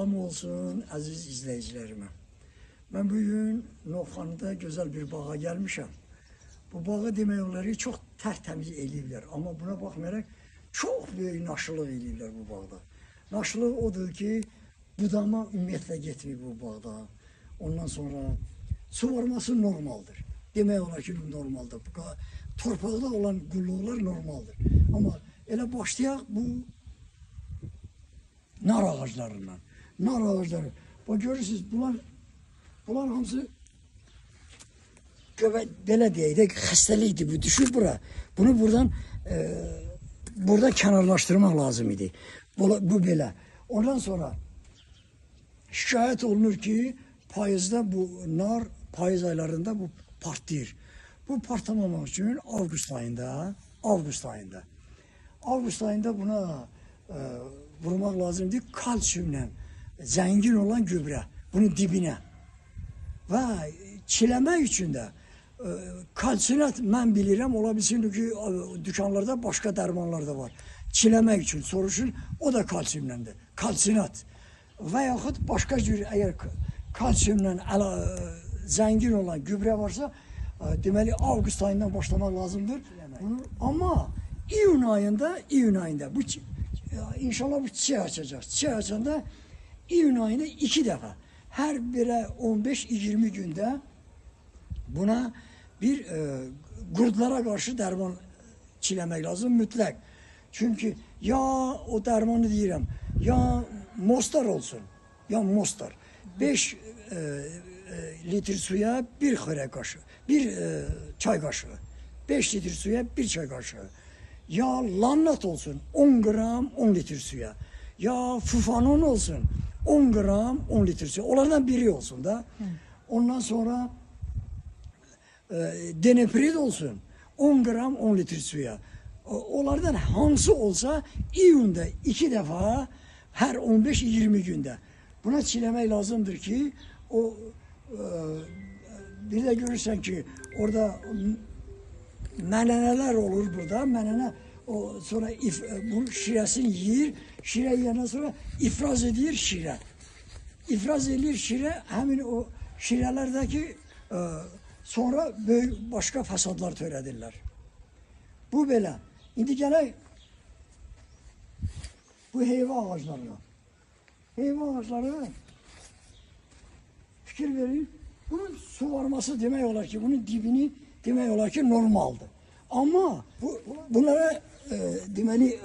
Salam olsun əziz izləyicilərimə. Mən bugün Novxanıda gözəl bir bağa gəlmişəm. Bu bağı demək olar ki, çox tərtəmiz eləyiblər. Amma buna baxmayaraq çox böyük naşılıq eləyiblər bu bağda. Naşılıq odur ki, budama ümumiyyətlə getmir bu bağda. Ondan sonra su varması normaldır. Demək olar ki, normaldır. Torpaqda olan qulluqlar normaldır. Amma elə başlayaq bu nar ağaclarından. Nar ağacları. Bak görürsünüz bunlar hamısı belə deyək də xəstəlikdir bu. Düşür bura. Bunu buradan kənarlaşdırmaq lazım idi. Bu belə. Ondan sonra şikayət olunur ki, payızda bu nar, payız aylarında bu partlayır. Bu partlamamaq üçün Avqust ayında buna vurmaq lazımdır kalsiyumla zəngin olan gübrə, bunun dibinə. Və çiləmək üçün də kalsinat mən bilirəm, ola bilsin ki, dükanlarda başqa dərmanlar da var. Çiləmək üçün soruşun, o da kalsiyumlandır. Kalsinat və yaxud başqa cür əgər kalsiyumla zəngin olan gübrə varsa, deməli avqust ayından başlamaq lazımdır. Amma iyun ayında inşallah bu çiçək açacaq. Çiçək açanda iyun ayında 2 dəfə, hər birə 15-20 gündə buna bir qurdlara qarşı dərman çiləmək lazım mütləq. Çünki ya o dərmanı deyirəm, ya Mostar olsun, ya Mostar. 5 litr suya 1 xörək qaşığı, 1 çay qaşığı. 5 litr suya 1 çay qaşığı. Ya lannat olsun 10 qram 10 litr suya. Ya fufanon olsun 10 qram 10 litr suya. Onlardan biri olsun da. Ondan sonra deneprid olsun 10 qram 10 litr suya. Onlardan hansı olsa iyunda 2 dəfə hər 15-20 gündə. Buna çiləmək lazımdır ki, o bir də görürsən ki, orada mənənələr olur burada. Mənənə sonra bu şirəsini yiyir. Şirə yiyəndən sonra ifraz edir şirə. İfraz edir şirə, həmin o şirələrdəki sonra böyük başqa fəsadlar törədirlər. Bu belə. İndi gələk bu heyva ağaclarına. Heyva ağacları fikir verir. Bunun su varması demək olar ki, bunun dibini demək olar ki, normaldır. Amma bunlara deməli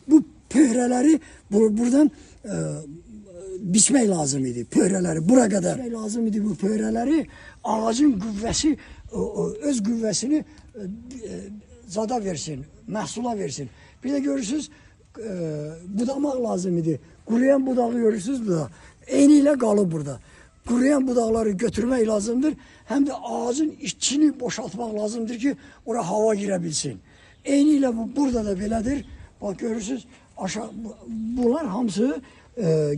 bu pöhrələri buradan biçmək lazım idi. Pöhrələri bura qədər biçmək lazım idi. Bu pöhrələri ağacın qüvvəsi öz qüvvəsini zada versin, məhsula versin. Bir də görürsünüz budamaq lazım idi. Quruyan budağı görürsünüz burada. Eyni ilə qalıb burada. Quruyan budaqları götürmək lazımdır. Həm də ağacın içini boşaltmaq lazımdır ki, ora hava girə bilsin. Eyni ilə burada da belədir. Bax görürsünüz, bunlar hamısı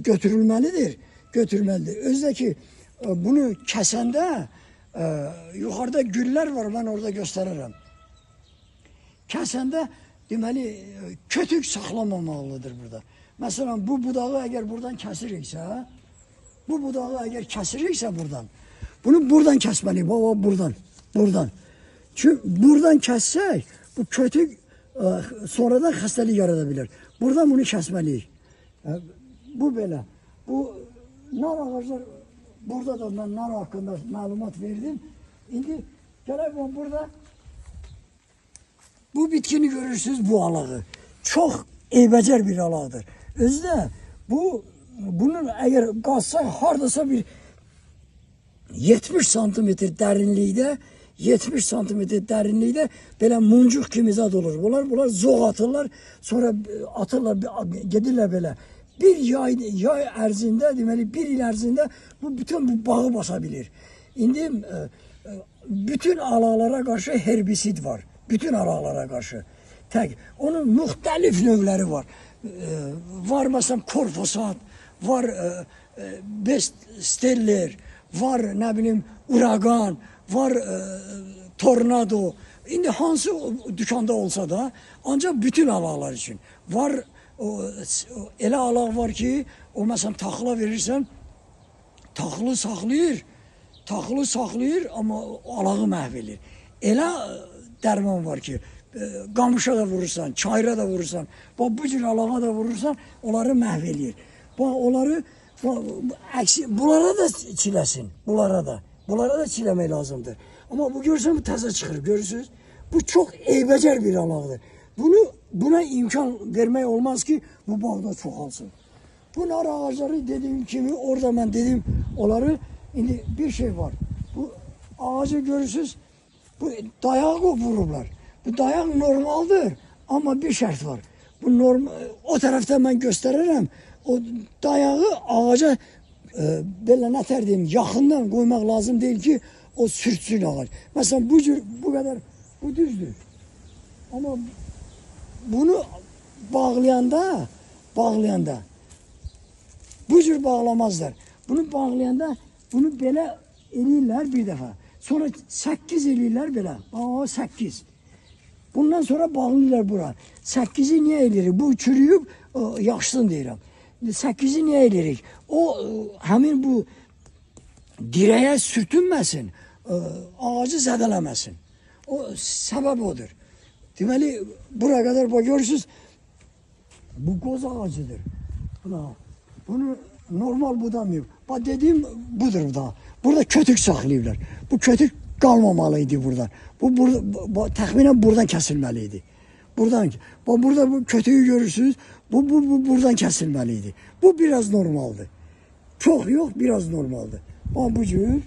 götürülməlidir. Özdə ki, bunu kəsəndə yuxarıda güllər var, mən orada göstərərəm. Kəsəndə deməli kötük saxlamamalıdır burada. Məsələn, bu budağı əgər buradan kəsiriksə, buradan, bunu buradan kəsməliyik, buradan. Çünki buradan kəssək, bu kötük sonradan xəstəlik yarada bilər. Buradan bunu kəsməliyik. Bu belə. Bu nar ağaclar, burada da mən nar haqqında məlumat verdim. İndi gələk burada bu bitkini görürsünüz, bu alağı. Çox eybəcər bir alaqdır. Özdə bunun əgər qazsa hardasa bir 70 santimetr dərinlikdə belə muncuq kimi zad olur. Bunlar zoğ atırlar, sonra atırlar, gedirlər belə. Bir yay ərzində, deməli bir il ərzində bütün bu bağı basa bilir. İndi bütün alaqlara qarşı herbisid var. Bütün alaqlara qarşı. Onun müxtəlif növləri var. Var məsələn korfosat, var bestseller, var nə bilim uragan, var tornado. İndi hansı dükanda olsa da ancaq bütün alaqlar üçün. Var Elə alaq var ki, o məsələn taxıla verirsən, taxılı saxlayır, amma alağı məhv edir. Elə dərman var ki, qamışa da vurursan, çayıra da vurursan, bu cür alağa da vurursan, onları məhv edir. Onları bunlara da çiləsin, bunlara da çiləmək lazımdır. Amma bu görürsən, bu təzə çıxır, görürsünüz. Bu çox eybəcər bir alaqdır. Buna imkan vermək olmaz ki, bu bağda çoxalsın. Bu nar ağacları dediğim kimi, orada mən dedim, onları, indi bir şey var. Bu ağacı görürsünüz, bu dayağı vururlar. Bu dayak normaldir, amma bir şərt var. Bu normal, o tərəfdə mən göstərirəm, o dayağı ağaca belə nətər deyim, yaxından qoymaq lazım deyil ki, o sürtsün ağac. Məsələn, bu qədər, bu düzdür. Amma bunu bağlayanda, bu cür bağlamazlar. Bunu bağlayanda, bunu belə eləyirlər bir dəfə. Sonra 8 eləyirlər belə, 8. Bundan sonra bağlayırlar bura. 8'i niyə eləyirik? Bu çürüyüb, yaxşısın deyirəm. 8'i niyə eləyirik? O, həmin bu dirəyə sürtünməsin, ağacı zədələməsin. O, səbəb odur. Deməli, buraya qədər görürsünüz, bu qoz ağacıdır. Bunu normal budamayıb. Dediyim budur da. Burada kötük saxlayırlar. Bu kötük qalmamalıydı buradan. Bu təxminən buradan kəsilməliydi. Burada bu kötüyü görürsünüz, bu buradan kəsilməliydi. Bu biraz normaldır. Çox yox, biraz normaldır. Bu cür,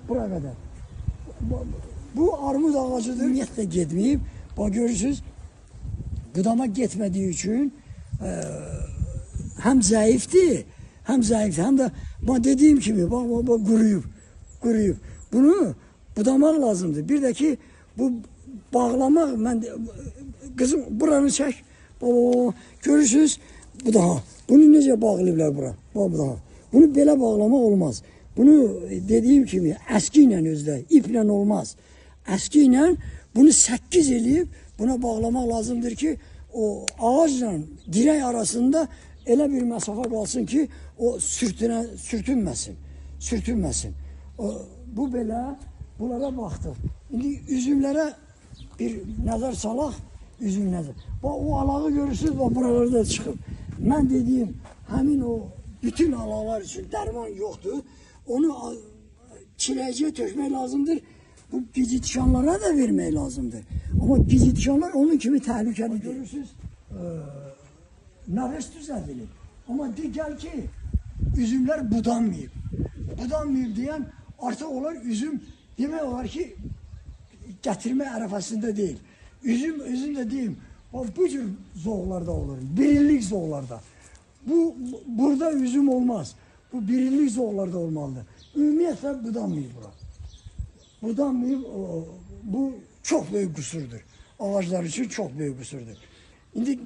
buraya qədər. Bu armud ağacıdır, ümumiyyətlə getməyib. Görürsünüz, budama getmədiyi üçün həm zəifdir, həm də dediyim kimi, quruyub. Bunu budamaq lazımdır. Bir də ki, bu bağlamaq, qızım buranı çək, görürsünüz, bu daha. Bunu necə bağlayıblar bura? Bunu belə bağlamaq olmaz. Bunu dediyim kimi, əski ilə özdə, iplə olmaz. Əski ilə bunu 8 eləyib, buna bağlamaq lazımdır ki, o ağacla dirək arasında elə bir məsafə qalsın ki, o sürtünməsin. Bu belə, bunlara baxdıq. İndi üzümlərə bir nəzər salaq, üzüm nəzər. O alağı görürsünüz, buralarda çıxıb. Mən dediyim, həmin o bütün alaqlar üçün dərman yoxdur. Onu çiləyiciyə tökmək lazımdır. Bu gicitişanlara da vermək lazımdır. Amma gicitişanlar onun kimi təhlükəli görürsünüz. Nəfəs düzəldilir. Amma digər ki, üzümlər budanmayıb. Budanmayıb deyən, artıq onlar üzüm demək olar ki, gətirmə ərəfəsində deyil. Üzüm də deyim, bu cür zoğlarda olur, birinlik zoğlarda. Burada üzüm olmaz. Bu birinlik zoğlarda olmalıdır. Ümumiyyətlə budanmayıb bura. Budanmayıb, bu çox böyük qüsurdur. Ağaclar üçün çox böyük qüsurdur. İndi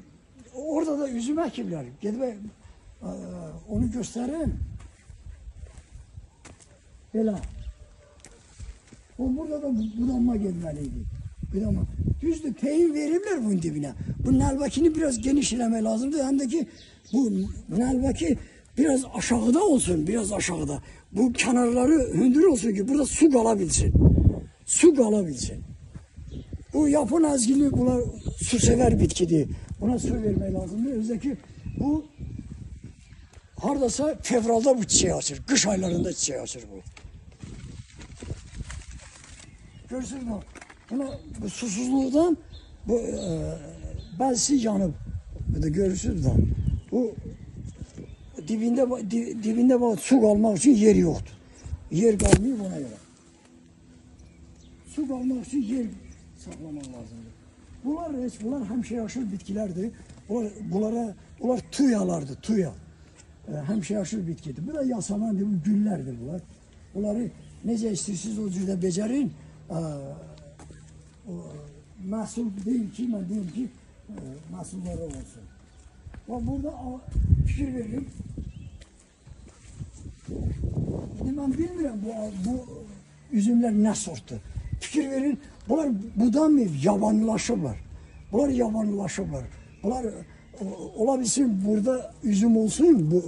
orada da üzüm əkiblər. Gedib onu göstərin. Belə. Burada da budanma gelmeliydi. Düzdür, peyin veriblər bunun dibinə. Bu nəlbəkini biraz geniş eləmək lazımdır. Həm də ki, bu nəlbəki biraz aşağıda olsun, biraz aşağıda. Bu kənarları hündür olsun ki, burada su qala bilsin. Bu yapın əzgili, bunlar su sever bitkidir. Buna su vermək lazımdır. Özdəki bu haradasa fevralda bu çiçeği açır. Qış aylarında çiçeği açır bu. Görürsünüz mü? Bu susuzluqdan bəzisi yanıb. Görürsünüz mü? Bu dibində su qalmaq üçün yer yoxdur. Yer qalmayıb ona görə. Su qalmaq üçün yer saxlamaq lazımdır. Bunlar həmişəyaşıl bitkilərdir. Bunlar tuyalardır, tuya. Həmişəyaşıl bitkidir. Bu da yasamandır, bu güllərdir bunlar. Bunları necə istəyirsiniz o cürdə becərin. Məhsul deyil ki, mən deyim ki, məhsulları olsun. Burada fikir veririm. Mən bilmirəm bu üzümlər nə sortdur. Fikir verin, bunlar budanmayıb, yabanılaşıblar. Bunlar olabilsin burada üzüm olsun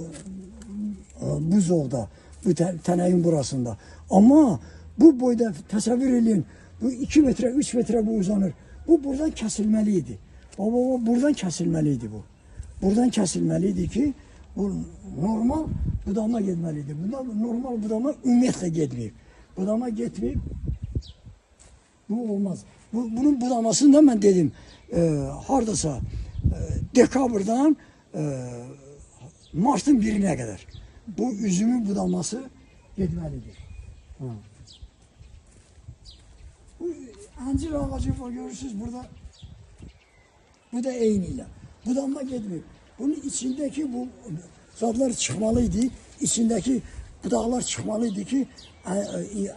bu zolda, bu teneyin burasında. Ama bu boyda təsəvvür edin, bu 2 metre, 3 metre bu uzanır. Bu buradan kesilmeliydi. Baba buradan kesilmeliydi bu. Buradan kesilmeliydi ki bu normal budama gitmeliydi. Bunda normal budama ümumiyyətlə getmeyip. Budama getmeyip bu olmaz. Bunun budamasını da ben dedim hardasa dekabrdan Mart'ın 1'ine kadar bu üzümün budaması gitmelidir. Bu ancir ağacı var görürsünüz burada. Bu da eyniyle. Budanma gitmiyor. Bunun içindeki bu zatlar çıkmalıydı. İçindeki budaklar çıkmalıydı ki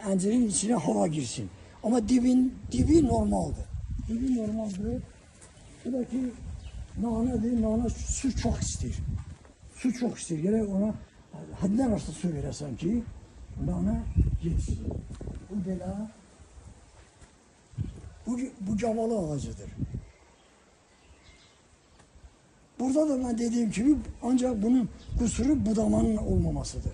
ancirin içine hava girsin. Ama dibi normaldi. Dibi normaldi. Buradaki nanedir. Nane su çok istiyor. Su çok istiyor. Gerek ona hadden aşağı su verirsen ki nane yetişir. Bu bela bu cavalı ağacıdır. Burada da ben dediğim gibi ancak bunun kusuru budamanın olmamasıdır.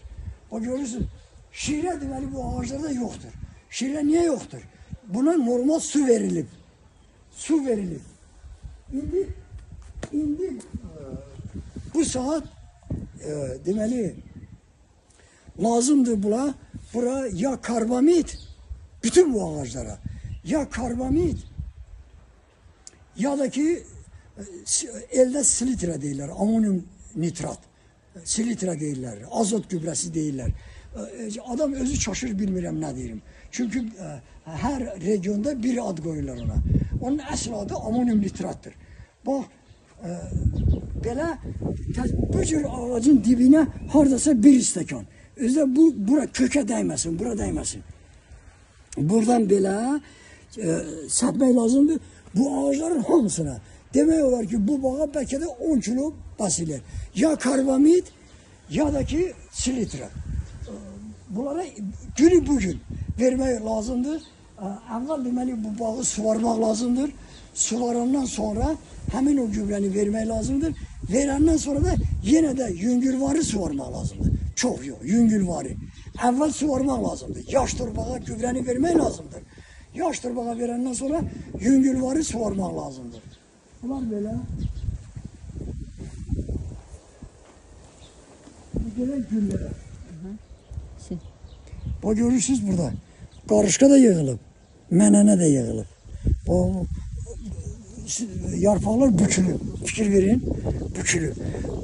O görürsün, şire demeli bu ağaçlarda yoktur. Şire niye yoktur? Buna normal su verilir. Su verilir. İndi bu saat demeli lazımdır bura ya karbamid bütün bu ağaçlara ya karbamid ya da ki elde silitra deyirlər, amonyum nitrat, silitra deyirlər, azot gübrəsi deyirlər. Adam özü çaşır bilmirəm nə deyirəm. Çünki hər regionda bir ad qoyurlar ona. Onun əsl adı amonyum nitratdır. Bax, belə bu cür ağacın dibinə hardasa bir stəkan. Özdə bura kökə dəyməsin, bura dəyməsin. Buradan belə səpmək lazımdır bu ağacların hamısına. Demək olar ki, bu bağa bəlkə də 10 kilo basilir. Ya karbamid, ya da ki silitra. Bunlara günü bugün vermək lazımdır. Əvvəl deməli bu bağı suvarmaq lazımdır. Suvarandan sonra həmin o gübrəni vermək lazımdır. Verəndən sonra da yenə də yüngülvarı suvarmaq lazımdır. Çox yox, yüngülvarı. Əvvəl suvarmaq lazımdır. Yaş torbağa gübrəni vermək lazımdır. Yaş torbağa verəndən sonra yüngülvarı suvarmaq lazımdır. Bunlar böyle. Bu gelen güllere. Bak görürsünüz burada. Karışka da yığılıp. Menene de yığılıp. O yarpaqlar bükülüb. Fikir verin. Bükülüb.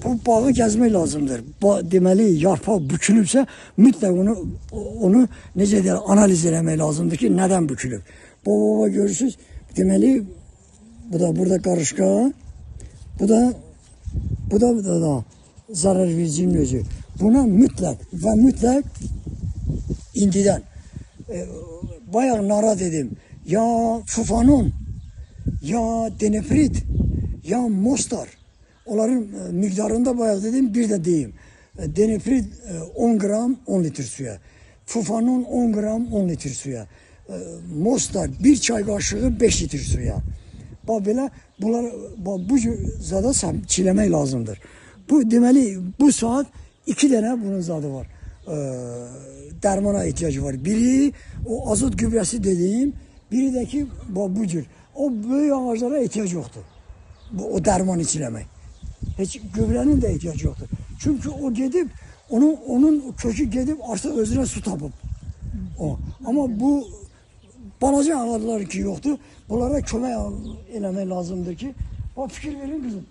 Bu bağı gezmək lazımdır. Deməli yarpaq bükülübsə mütləq onu necə deyir analiz eləmək lazımdır ki nədən bükülüb. Baba görürsünüz. Deməli bu da burada karışka, bu da zarar vericinin özü. Buna mütləq indidən bayağı nara dedim. Ya Fufanon, ya Denefrit, ya Mostar. Onların miktarında bayağı dedim, bir de deyim. Denefrit 10 gram 10 litre suya. Fufanon 10 gram 10 litre suya. Mostar 1 çay kaşığı 5 litre suya. Bax belə bunlar bu zada çiləmək lazımdır. Bu deməli bu saat 2 dənə bunun zadı var. Dərmana ehtiyacı var. Biri o azot gübrəsi dediyim, biri də ki bu cür. O böyük ağaclara ehtiyac yoxdur. O dərman içiləmək. Heç gübrənin də ehtiyacı yoxdur. Çünki o gedib onun kökü gedib artıq özünə su tapıb. Amma bu balaca ağaclar ki yoxdur. Bunlara kömək eləmək lazımdır ki, fikir verin kızım.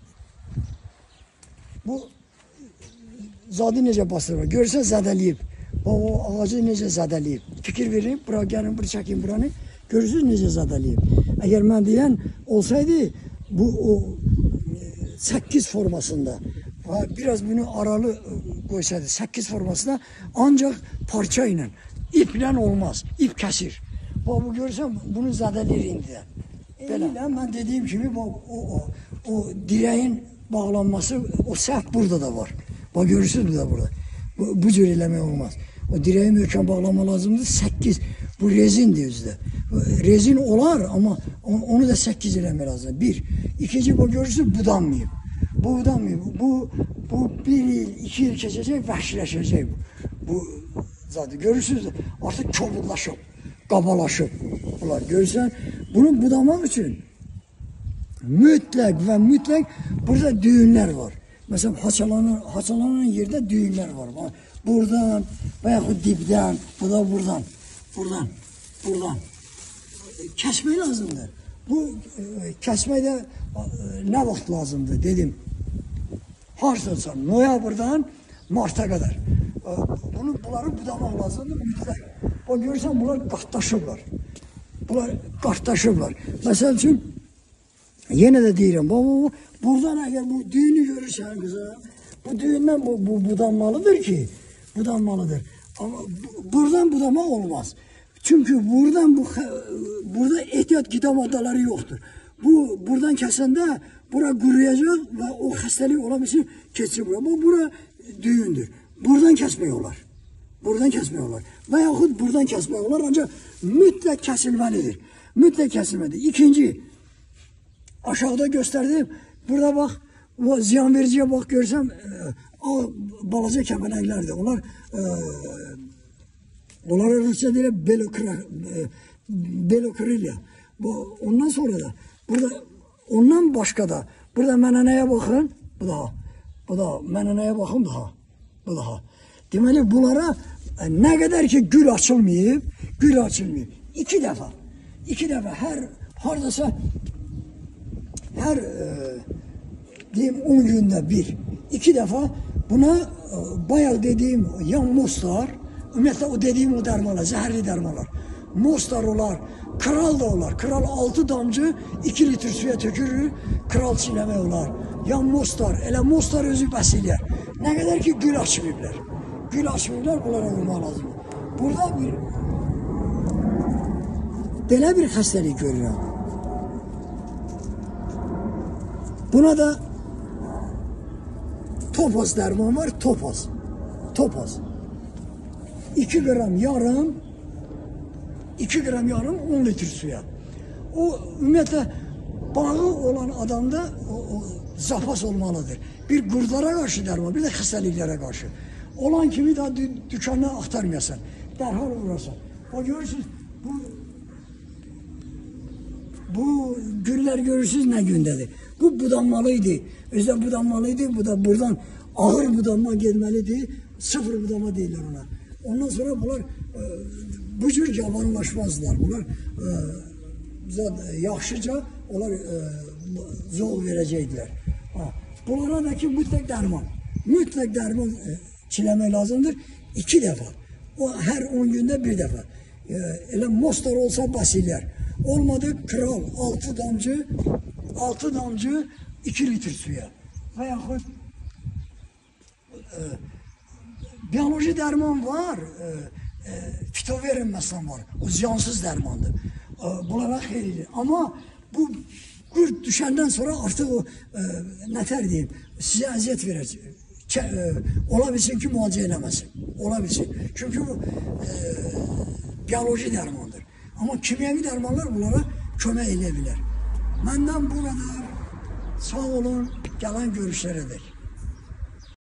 Bu zadı necə bastırır? Görsən zədəliyib. O ağacı necə zədəliyib. Fikir verin, bura gəlin, bura çəkin buranı. Görürsünüz necə zədəliyib. Əgər mən deyən olsaydı, bu o 8 formasında, biraz bunu aralı qoysaydı, 8 formasında ancaq parça ilə, iplə olmaz, ip kəsir. Bu görürsən, bunu zədəliyir indidən. Belə, mən dediyim kimi, o direğin bağlanması, o səhv burada da var. Bak görürsünüz da burada. Bu cür eləmək olmaz. O direği möhkəm bağlama lazımdır. 8, bu rezindir özdə. Rezin olar, amma onu da 8 eləmək lazımdır. Bir. İkinci, bu görürsünüz, budanmayıb. buğdan mı? Bu 1 yıl, 2 yıl keçecek, vəhşiləşəcək bu zaten. Görürsünüz artık çobullaşıb, qabalaşıb. Bunlar görürsən, bunu budamaq üçün mütləq və mütləq burada düğünlər var. Mesela haçalanan yerde düğünler var. Buradan veyahut dipten, bu da buradan. Buradan. Kesmek lazımdır. Bu kesmede ne vakit lazımdır dedim. Harçlansa noyabrdan Mart'a kadar. Bunları budamak lazımdır. O görürsen bunlar qartdaşıblar. Mesela için yine de deyirəm, buradan eğer bu düğünü görürsen kıza, bu düğünden bu budanmalıdır ki, budanmalıdır. Ama buradan budamak olmaz. Çünkü burada ehtiyat gıda maddeleri yoktur. Buradan kesende bura kuruyacak ve o hastalık olabilsin kesecek bura. Bura düğündür. Buradan kesmiyorlar. Veyahut buradan kesmiyorlar ancak mütlak kesilmelidir. İkinci, aşağıda gösterdim. Burada bak, o ziyan vericiye bak görsem, balaca kəpənəklərdir. Onlar arasında deyirlər belokrilya. Ondan sonra da, ondan başka da, burada mənənəyə baxın, bu da, mənənəyə baxın bu daha. Deməli, bunlara ne kadar ki gül açılmayıb, iki defa, haradasa, her diyeyim 10 günde bir, 2 defa buna bayağı dediğim yan mostar, ümumiyyətlə o dediğim o dermanlar, zəhərli dermanlar, mostar olar, kral da olar, kral 6 damcı 2 litre suya tökürür, kral çiğnemək olar, yan mostar, elə mostar özü bəs eləyər. Ne kadar ki gül açmayıblar, bunlara vurmaq lazımdır. Burada belə bir xəstəlik görürəm. Buna da topaz derman var, topaz. 2 gram yarım 10 litre suya. O ümumiyyətlə bağı olan adamda o zapas olmalıdır. Bir qurdlara qarşı derman, bir de xəstəliklərə qarşı. Olan kimi daha dükkanına axtarmayasan, dərhal vurarsan. O görürsünüz, bu güller görürsünüz ne gündedir. Bu budanmalıydı. Özde budanmalıydı. Bu da buradan ağır budanma gelmelidir. Sıfır budama değiller ona. Ondan sonra bunlar bu cür cavanlaşmazlar. Bunlar yaxşıca onlar zor verəcəkdilər. Bunlara da ki mütləq dərman çiləmək lazımdır. 2 defa. O her 10 günde 1 defa. Elə mostar olsa basilyer. Olmadı kral 6 damcı 2 litre suya. Veyahut biyoloji derman var. Fitoverin mesela var. O ziyansız dermandır. Bunlara xeyirlidir. Ama bu kurt düşenden sonra artık o neter diyeyim size əziyyət verir. Ola bilsin ki müalicə eləməsin. Ola bilsin. Çünkü bu biyoloji dermandır. Ama kimyevi dermanlar bunlara kömək edə bilər. Məndən bu kadar. Sağ olun. Gelen görüşlərə dək.